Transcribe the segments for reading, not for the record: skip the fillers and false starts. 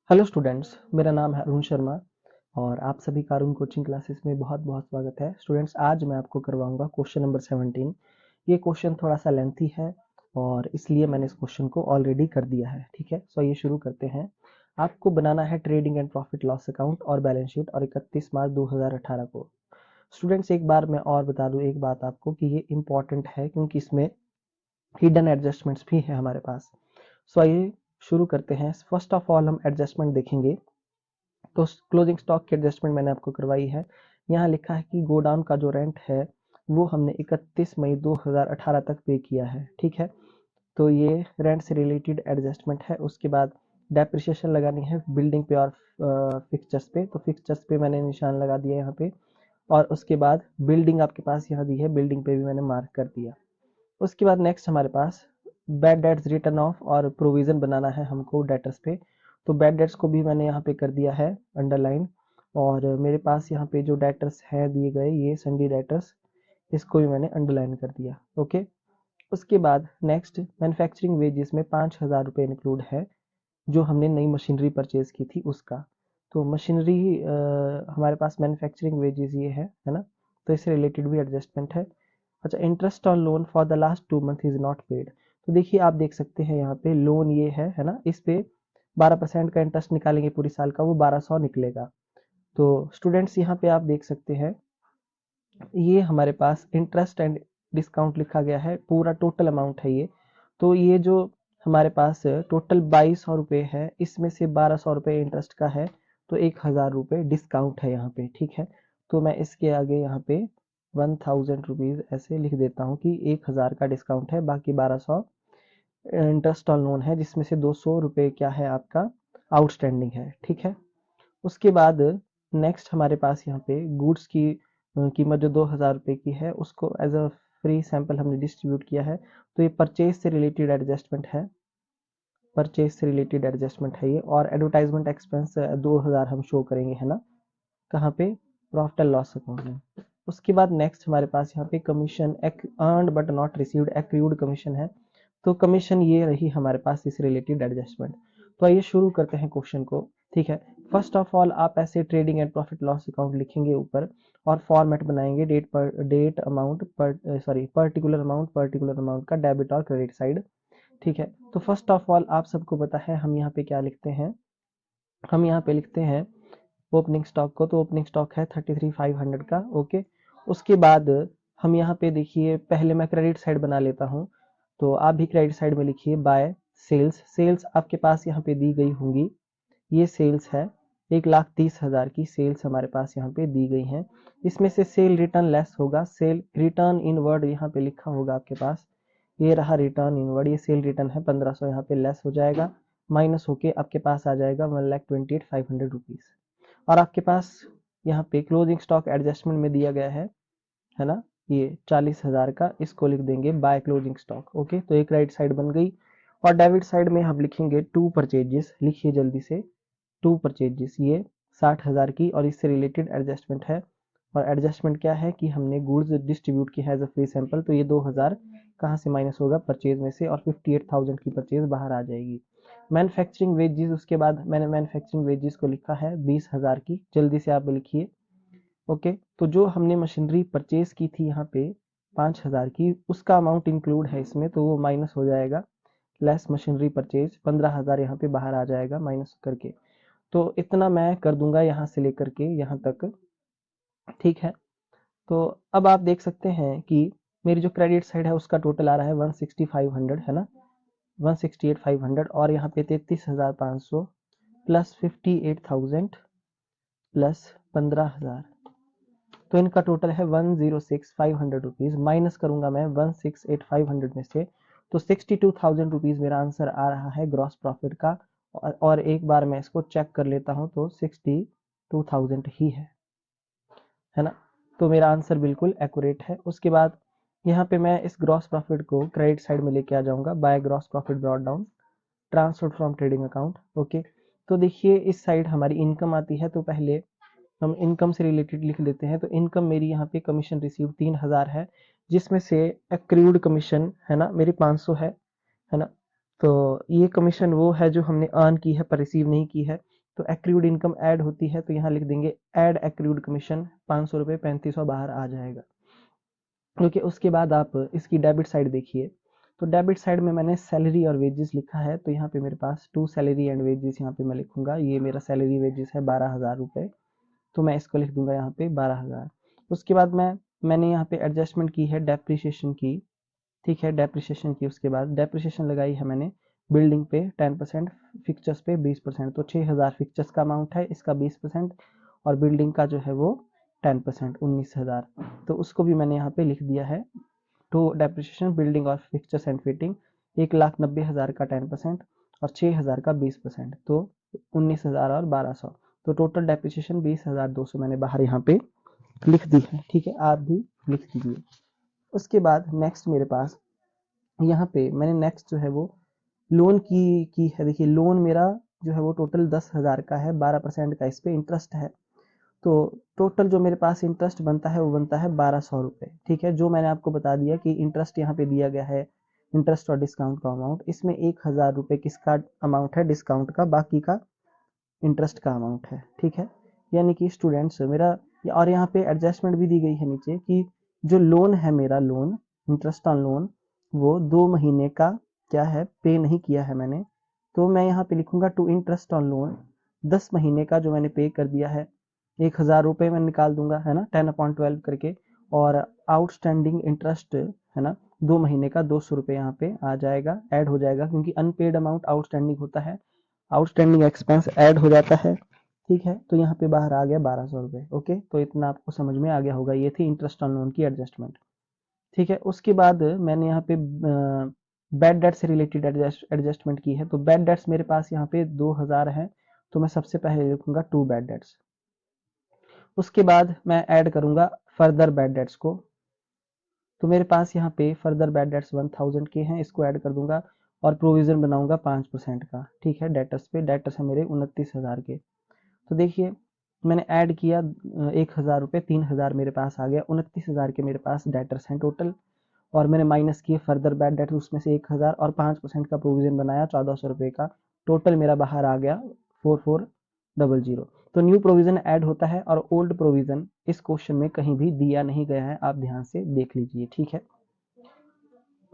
Hello students, मेरा नाम है अरुण शर्मा और आप सभी का अरुण कोचिंग क्लासेस में बहुत बहुत स्वागत है। स्टूडेंट्स, आज मैं आपको करवाऊंगा क्वेश्चन नंबर 17। ये क्वेश्चन थोड़ा सा लेंथी है और इसलिए मैंने इस क्वेश्चन को ऑलरेडी कर दिया है। ठीक है, सो ये शुरू करते हैं। आपको बनाना है trading and profit loss account और बैलेंस शीट और 31 मार्च 2018 को। स्टूडेंट्स, एक बार मैं और बता दूं एक बात आपको कि ये इंपॉर्टेंट है क्योंकि इसमें हिडन एडजस्टमेंट्स भी है हमारे पास। सो आइए शुरू करते हैं। फर्स्ट ऑफ ऑल हम एडजस्टमेंट देखेंगे। तो क्लोजिंग स्टॉक की एडजस्टमेंट मैंने आपको करवाई है। यहाँ लिखा है कि गोडाउन का जो रेंट है वो हमने 31 मई 2018 तक पे किया है। ठीक है, तो ये रेंट से रिलेटेड एडजस्टमेंट है। उसके बाद डेप्रिसिएशन लगानी है बिल्डिंग पे और फिक्सचर्स पे। तो फिक्सचर्स पे मैंने निशान लगा दिया यहाँ पे, और उसके बाद बिल्डिंग आपके पास यहाँ दी है, बिल्डिंग पे भी मैंने मार्क कर दिया। उसके बाद नेक्स्ट हमारे पास बैड डेट्स रिटर्न ऑफ और प्रोविजन बनाना है हमको डेटर्स पे। तो बैड डेट्स को भी मैंने यहाँ पे कर दिया है अंडरलाइन। और मेरे पास यहाँ पे जो डेटर्स है दिए गए, ये संडे डेटर्स, इसको भी मैंने अंडरलाइन कर दिया। ओके, उसके बाद नेक्स्ट मैन्युफैक्चरिंग वेजेस में 5,000 रुपये इंक्लूड है जो हमने नई मशीनरी परचेज की थी उसका। तो मशीनरी हमारे पास मैन्युफैक्चरिंग वेजेस ये है ना, तो इससे रिलेटेड भी एडजस्टमेंट है। अच्छा, interest on loan for the last 2 month is not paid. तो देखिए आप देख सकते हैं यहाँ पे लोन ये है ना, इस पे 12% का इंटरेस्ट निकालेंगे पूरी साल का, वो 1200 निकलेगा। तो स्टूडेंट्स यहाँ पे आप देख सकते हैं ये हमारे पास इंटरेस्ट एंड डिस्काउंट लिखा गया है, पूरा टोटल अमाउंट है ये। तो ये जो हमारे पास टोटल 2200 रुपये है, इसमें से 1200 रुपये इंटरेस्ट का है, तो 1000 रुपये डिस्काउंट है यहाँ पे। ठीक है, तो मैं इसके आगे यहाँ पे 1000 रुपीज ऐसे लिख देता हूँ कि 1000 का डिस्काउंट है, बाकी 1200 इंटरेस्ट ऑन लोन है, जिसमें से 200 रुपये क्या है आपका आउटस्टैंडिंग है। ठीक है, उसके बाद नेक्स्ट हमारे पास यहाँ पे गुड्स की कीमत जो 2000 रुपये की है उसको एज अ फ्री सैंपल हमने डिस्ट्रीब्यूट किया है। तो ये परचेज से रिलेटेड एडजस्टमेंट है, परचेज से रिलेटेड एडजस्टमेंट है ये। और एडवर्टाइजमेंट एक्सपेंस 2000 हम शो करेंगे, है ना, कहाँ पे, प्रॉफिट एंड लॉस अकाउंट में। उसके बाद नेक्स्ट हमारे पास यहाँ पे commission earned but not received accrued commission है। तो कमीशन ये रही हमारे पास इस रिलेटेड एडजस्टमेंट। तो आइए शुरू करते हैं क्वेश्चन को। ठीक है, फर्स्ट ऑफ ऑल आप ऐसे trading and profit loss account लिखेंगे ऊपर और फॉर्मेट बनाएंगे डेट अमाउंट पर पर्टिकुलर अमाउंट का डेबिट और क्रेडिट साइड। ठीक है, तो फर्स्ट ऑफ ऑल आप सबको पता है हम यहाँ पे क्या लिखते हैं, हम यहाँ पे लिखते हैं ओपनिंग स्टॉक को। तो ओपनिंग स्टॉक है 33,500 का। ओके, उसके बाद हम यहाँ पे देखिए, पहले मैं क्रेडिट साइड बना लेता हूँ, तो आप भी क्रेडिट साइड में लिखिए बाय सेल्स। सेल्स आपके पास यहाँ पे दी गई होंगी, ये सेल्स है 1,30,000 की सेल्स हमारे पास यहाँ पे दी गई हैं। इसमें से सेल रिटर्न लेस होगा, सेल रिटर्न इनवर्ड यहाँ पे लिखा होगा आपके पास, ये रहा रिटर्न इनवर्ड, ये सेल रिटर्न है 1500, यहाँ पे लेस हो जाएगा, माइनस होके आपके पास आ जाएगा 1,28,500 रुपीज। और आपके पास यहाँ पे क्लोजिंग स्टॉक एडजस्टमेंट में दिया गया है ना, ये 40,000 का, इसको लिख देंगे बाय क्लोजिंग स्टॉक। ओके, तो एक राइट साइड बन गई। और डेबिट साइड में हम लिखेंगे टू परचेजेस, लिखिए जल्दी से, टू परचेजेस ये 60,000 की, और इससे रिलेटेड एडजस्टमेंट है। और एडजस्टमेंट क्या है कि हमने गुड्स डिस्ट्रीब्यूट किया है एज अ फ्री सैंपल, तो ये 2000 कहाँ से माइनस होगा, परचेज में से, और 58,000 की परचेज बाहर आ जाएगी। मैन्युफैक्चरिंग वेजेस, उसके बाद मैंने मैन्युफैक्चरिंग वेजेस को लिखा है 20,000 की, जल्दी से आप लिखिए। ओके, तो जो हमने मशीनरी परचेज की थी यहाँ पे 5,000 की, उसका अमाउंट इंक्लूड है इसमें, तो वो माइनस हो जाएगा, लेस मशीनरी परचेज 15,000 यहाँ पे बाहर आ जाएगा माइनस करके। तो इतना मैं कर दूंगा यहाँ से लेकर के यहाँ तक। ठीक है, तो अब आप देख सकते हैं कि मेरी जो क्रेडिट साइड है उसका टोटल आ रहा है 16500, है ना, 168,500, और यहाँ पे 33,500 प्लस 58,000 प्लस 15,000, तो इनका टोटल है 106,500 रुपीज। माइनस करूंगा मैं 168,500 में से, तो 62,000 रुपीज मेरा आंसर आ रहा है ग्रॉस प्रॉफिट का। और एक बार मैं इसको चेक कर लेता हूं, तो 62,000 ही है ना, तो मेरा आंसर बिल्कुल एक्यूरेट है। उसके बाद यहाँ पे मैं इस ग्रॉस प्रॉफिट को क्रेडिट साइड में लेके आ जाऊंगा, by gross profit brought down transfer from trading account. Okay, तो देखिए इस साइड हमारी इनकम आती है, तो पहले हम इनकम से रिलेटेड लिख लेते हैं। तो इनकम मेरी यहाँ पे कमीशन रिसीव 3,000 है, जिसमें से एक्रूड कमीशन है ना मेरी 500 है ना, तो ये कमीशन वो है जो हमने अर्न की है पर रिसीव नहीं की है। तो एक्रूड इनकम ऐड होती है, तो यहाँ लिख देंगे ऐड एक्रूड कमीशन 500 रुपये, 3500 बाहर आ जाएगा। क्योंकि उसके बाद आप इसकी डेबिट साइड देखिए, तो डेबिट साइड में मैंने सैलरी और वेजेस लिखा है, तो यहाँ पे मेरे पास टू सैलरी एंड वेजेस यहाँ पे मैं लिखूंगा। ये मेरा सैलरी वेजेस है 12,000 रुपये, तो मैं इसको लिख दूंगा यहाँ पे 12,000। उसके बाद मैंने यहाँ पे एडजस्टमेंट की है डेप्रिसिएशन की, ठीक है, डेप्रिसिएशन की। उसके बाद डेप्रिसिएशन लगाई है मैंने बिल्डिंग पे 10%, फिक्चर्स पे 20%, तो 6,000 फिक्चर्स का अमाउंट है, इसका 20%, और बिल्डिंग का जो है वो 10%, 19,000, तो उसको भी मैंने यहाँ पे लिख दिया है। तो डेप्रिसिएशन बिल्डिंग और फिक्चर्स एंड फिटिंग 1,90,000 का 10% और 6,000 का 20%, तो 19,000 और 1,200, तो टोटल डेप्रिसिएशन 20,200 मैंने बाहर यहाँ पे लिख दी है, ठीक है, आप भी लिख दीजिए। उसके बाद नेक्स्ट मेरे पास यहाँ पे मैंने नेक्स्ट जो है वो लोन की है। देखिए लोन मेरा जो है वो टोटल 10,000 का है, 12% का इस पे इंटरेस्ट है, तो टोटल जो मेरे पास इंटरेस्ट बनता है वो बनता है 1,200 रुपये, ठीक है। जो मैंने आपको बता दिया कि इंटरेस्ट यहाँ पे दिया गया है, इंटरेस्ट और डिस्काउंट का अमाउंट, इसमें 1,000 रुपये किसका अमाउंट है, डिस्काउंट का, बाकी का इंटरेस्ट का अमाउंट है, ठीक है। यानी कि स्टूडेंट्स मेरा, और यहाँ पे एडजस्टमेंट भी दी गई है नीचे कि जो लोन है मेरा, लोन इंटरेस्ट ऑन लोन, वो 2 महीने का क्या है, पे नहीं किया है मैंने, तो मैं यहाँ पे लिखूंगा टू इंटरेस्ट ऑन लोन 10 महीने का जो मैंने पे कर दिया है, 1,000 रुपये मैं निकाल दूंगा, है ना, 10/12 करके, और आउटस्टैंडिंग इंटरेस्ट है ना 2 महीने का 200 रुपये यहाँ पे आ जाएगा, ऐड हो जाएगा, क्योंकि अनपेड अमाउंट आउटस्टैंडिंग होता है, आउटस्टैंडिंग एक्सपेंस ऐड हो जाता है, ठीक है। तो यहाँ पे बाहर आ गया 1,200 रुपये। ओके, तो इतना आपको समझ में आ गया होगा, ये थी इंटरेस्ट ऑन लोन की एडजस्टमेंट, ठीक है। उसके बाद मैंने यहाँ पे बैड डेट से रिलेटेड एडजस्टमेंट की है, तो बैड डेट्स मेरे पास यहाँ पे 2,000 है, तो मैं सबसे पहले लिखूंगा टू बैड डेट्स। उसके बाद मैं ऐड करूंगा फर्दर बैड डेट्स को, तो मेरे पास यहाँ पे फर्दर बैड डेट्स 1,000 के हैं, इसको ऐड कर दूंगा, और प्रोविजन बनाऊंगा 5% का, ठीक है, डेटर्स पे। डेटर्स है मेरे 29,000 के, तो देखिए मैंने ऐड किया 1,000 रुपये, 3,000 मेरे पास आ गया, 29,000 के मेरे पास डेटर्स हैं टोटल, और मैंने माइनस किए फर्दर बैड डेट, उसमें से 1,000 और 5% का प्रोविजन बनाया 1,400 रुपये का, टोटल मेरा बाहर आ गया 4,400। तो न्यू प्रोविजन ऐड होता है, और ओल्ड प्रोविजन इस क्वेश्चन में कहीं भी दिया नहीं गया है, आप ध्यान से देख लीजिए, ठीक है।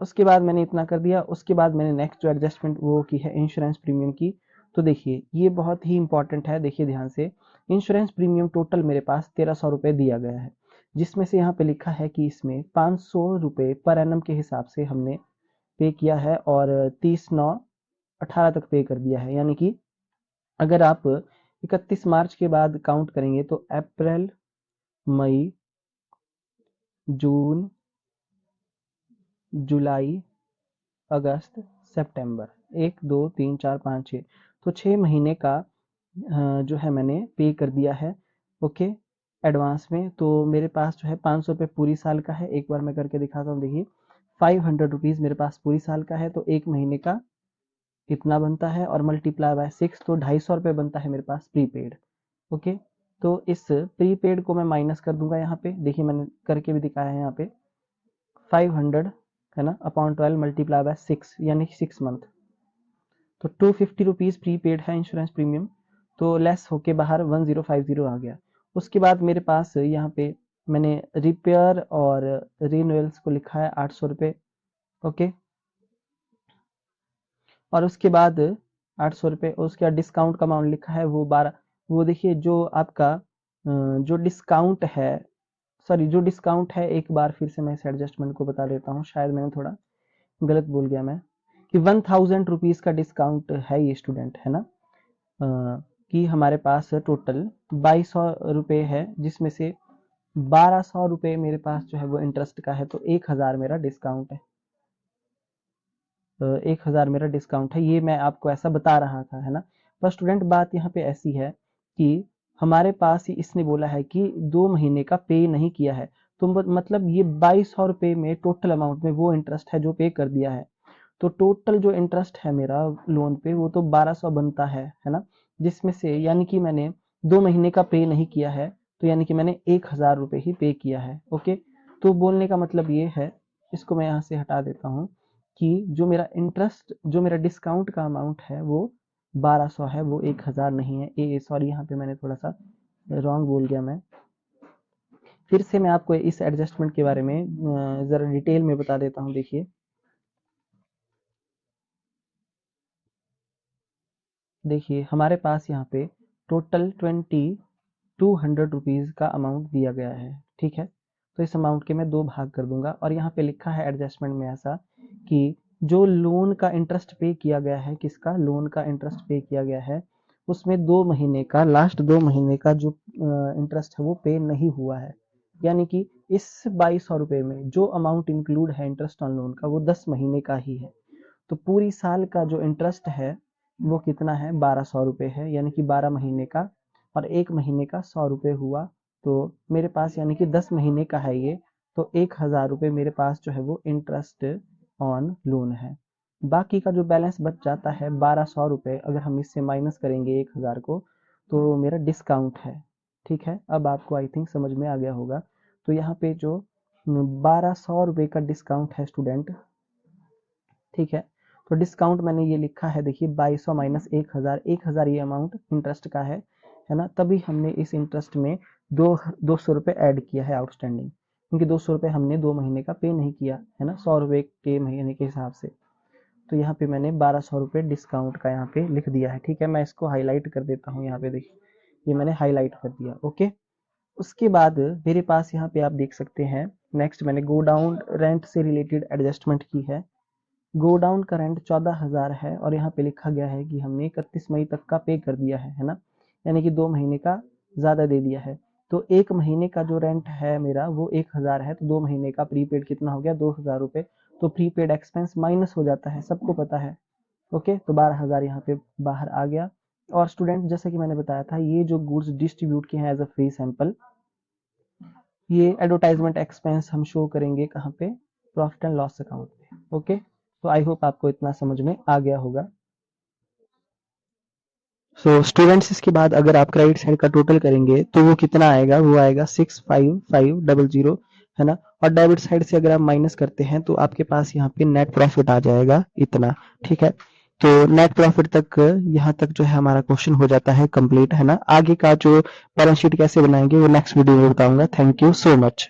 उसके बाद मैंने इतना कर दिया। उसके बाद मैंने नेक्स्ट जो एडजस्टमेंट वो की है इंश्योरेंस प्रीमियम की, तो देखिए ये बहुत ही इंपॉर्टेंट है, देखिए ध्यान से। इंश्योरेंस प्रीमियम टोटल मेरे पास 1,300 रुपये दिया गया है, जिसमें से यहाँ पे लिखा है कि इसमें 500 रुपये पर एनम के हिसाब से हमने पे किया है, और 30/9/18 तक पे कर दिया है। यानी कि अगर आप 31 मार्च के बाद काउंट करेंगे तो अप्रैल, मई, जून, जुलाई, अगस्त, सितंबर, 1 2 3 4 5 6, तो 6 महीने का जो है मैंने पे कर दिया है, ओके, एडवांस में। तो मेरे पास जो है 500 रुपये पूरी साल का है, एक बार मैं करके दिखाता हूँ, देखिए 500 रुपीज़ मेरे पास पूरी साल का है, तो एक महीने का इतना बनता है, और मल्टीप्लाई बाय 6, तो 250 रुपये बनता है मेरे पास प्रीपेड, ओके। तो इस प्रीपेड को मैं माइनस कर दूंगा यहाँ पे, देखिए मैंने करके भी दिखाया है यहाँ पे, 500 है ना अपॉन 12 मल्टीप्लाई बाय 6, यानी कि 6 मंथ, तो 250 रुपीज़ प्रीपेड है इंश्योरेंस प्रीमियम, तो लेस होके बाहर 1050 आ गया। उसके बाद मेरे पास यहाँ पे मैंने रिपेयर और रीन्यूअल्स को लिखा है 800 रुपये, ओके, और उसके बाद 800 रुपये, उसके बाद डिस्काउंट का अमाउंट लिखा है वो 12, वो देखिए जो आपका जो डिस्काउंट है, सॉरी जो डिस्काउंट है, एक बार फिर से मैं इस एडजस्टमेंट को बता देता हूँ, शायद मैंने थोड़ा गलत बोल गया मैं, कि 1,000 रुपीज़ का डिस्काउंट है ये स्टूडेंट, है ना, कि हमारे पास टोटल 2,200 रुपये है, जिसमें से 1,200 रुपये मेरे पास जो है वो इंटरेस्ट का है, तो 1,000 मेरा डिस्काउंट है, 1,000 मेरा डिस्काउंट है, ये मैं आपको ऐसा बता रहा था, है ना। पर स्टूडेंट बात यहाँ पे ऐसी है कि हमारे पास ही इसने बोला है कि 2 महीने का पे नहीं किया है, तो मतलब ये 2,200 रुपये में टोटल अमाउंट में वो इंटरेस्ट है जो पे कर दिया है, तो टोटल जो इंटरेस्ट है मेरा लोन पे वो तो 1,200 बनता है ना, जिसमें से यानी कि मैंने 2 महीने का पे नहीं किया है, तो यानी कि मैंने 1,000 रुपये ही पे किया है, ओके। तो बोलने का मतलब ये है, इसको मैं यहाँ से हटा देता हूँ, कि जो मेरा इंटरेस्ट, जो मेरा डिस्काउंट का अमाउंट है वो 1200 है, वो 1000 नहीं है। ए सॉरी, यहाँ पे मैंने थोड़ा सा रॉन्ग बोल गया मैं। फिर से मैं आपको इस एडजस्टमेंट के बारे में जरा डिटेल में बता देता हूँ। देखिए हमारे पास यहाँ पे टोटल 2,200 रुपीज़ का अमाउंट दिया गया है, ठीक है। तो इस अमाउंट के मैं 2 भाग कर दूंगा, और यहाँ पे लिखा है एडजस्टमेंट में ऐसा कि जो लोन का इंटरेस्ट पे किया गया है, किसका लोन का इंटरेस्ट पे किया गया है, उसमें 2 महीने का, लास्ट 2 महीने का जो इंटरेस्ट है वो पे नहीं हुआ है। यानी कि इस 2200 रुपये में जो अमाउंट इंक्लूड है इंटरेस्ट ऑन लोन का, वो 10 महीने का ही है। तो पूरी साल का जो इंटरेस्ट है वो कितना है, 1200 रुपये है, यानी कि 12 महीने का, और 1 महीने का 100 रुपये हुआ। तो मेरे पास यानी कि 10 महीने का है ये, तो 1000 रुपये मेरे पास जो है वो इंटरेस्ट ऑन लोन है। बाकी का जो बैलेंस बच जाता है 1200 रुपये, अगर हम इससे माइनस करेंगे 1000 को, तो मेरा डिस्काउंट है, ठीक है। अब आपको आई थिंक समझ में आ गया होगा। तो यहाँ पे जो 1200 रुपये का डिस्काउंट है स्टूडेंट, ठीक है। तो डिस्काउंट मैंने ये लिखा है, देखिए 2200 माइनस 1000, 1000 ये अमाउंट इंटरेस्ट का है ना। तभी हमने इस इंटरेस्ट में 200 रुपये ऐड किया है आउटस्टैंडिंग, क्योंकि 200 रुपये हमने 2 महीने का पे नहीं किया है ना, 100 रुपये के महीने के हिसाब से। तो यहाँ पे मैंने 1200 रुपये डिस्काउंट का यहाँ पे लिख दिया है, ठीक है। मैं इसको हाईलाइट कर देता हूँ, यहाँ पे देखिए ये मैंने हाईलाइट कर दिया, ओके। उसके बाद मेरे पास यहाँ पे आप देख सकते हैं, नेक्स्ट मैंने गो डाउन रेंट से रिलेटेड एडजस्टमेंट की है। गो डाउन का रेंट 14,000 है, और यहाँ पे लिखा गया है कि हमने 31 मई तक का पे कर दिया है ना, यानी कि 2 महीने का ज़्यादा दे दिया है। तो 1 महीने का जो रेंट है मेरा वो 1000 है, तो 2 महीने का प्रीपेड कितना हो गया, 2000 रुपये। तो प्रीपेड एक्सपेंस माइनस हो जाता है, सबको पता है, ओके। तो 12,000 यहाँ पे बाहर आ गया। और स्टूडेंट जैसा कि मैंने बताया था, ये जो गुड्स डिस्ट्रीब्यूट किए हैं एज अ फ्री सैंपल, ये एडवर्टाइजमेंट एक्सपेंस हम शो करेंगे कहाँ पे, प्रॉफिट एंड लॉस अकाउंट पे, ओके। तो आई होप आपको इतना समझ में आ गया होगा। सो स्टूडेंट्स इसके बाद अगर आप क्रेडिट साइड का टोटल करेंगे तो वो कितना आएगा, वो आएगा 65500, है ना। और डेबिट साइड से अगर आप माइनस करते हैं तो आपके पास यहाँ पे नेट प्रॉफिट आ जाएगा इतना, ठीक है। तो नेट प्रॉफिट तक, यहाँ तक जो है हमारा क्वेश्चन हो जाता है कंप्लीट, है ना। आगे का जो बैलेंस शीट कैसे बनाएंगे वो नेक्स्ट वीडियो में बताऊंगा। Thank you so much.